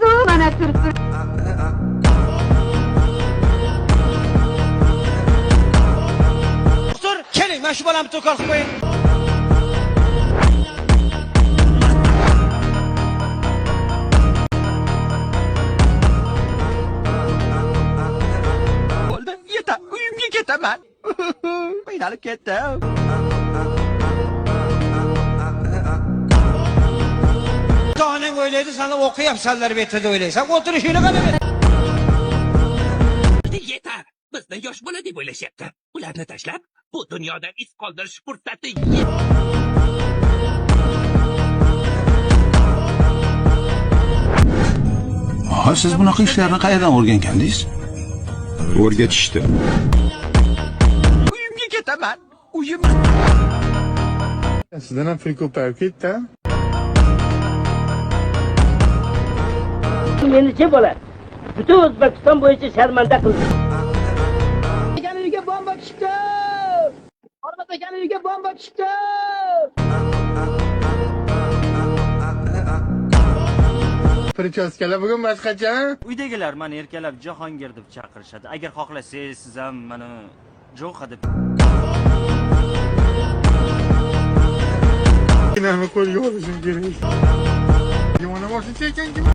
turibdi, mana turibdi. Doktor, keling, men shu bolamni to'kar qilib qo'ying. Bo'ldi, yetar, uyimga ketaman. Qiynalib ketdim. Onang o'ylaydi, sana o'qiyapsanlar betida o'ylaysan, o'tirishingni qara. Yetar. Bizni yosh bola deb o'ylashyapti. Ularni tashlab, bu dunyoda iz qoldirish fursati Siz bunaqa ishlarni qayerdan o'rgangandingiz? O'rgatishdi. Uyimga ketaman. Uyim. Sizdan ham pul ko'payib ketdi. Menicha bola butun O'zbekiston bo'yicha sharmanda qildi. Ekan uyga bomba tushdi. Hormat ekan uyga bomba tushdi. Prichoskalar bugun boshqacha. Uydagilar meni erkalab Jahongir deb chaqirishadi. Agar xohlasangiz, siz ham meni Jo'xa deb. Nima qo'lga olishim kerak? Yomon boshini chekkan kim?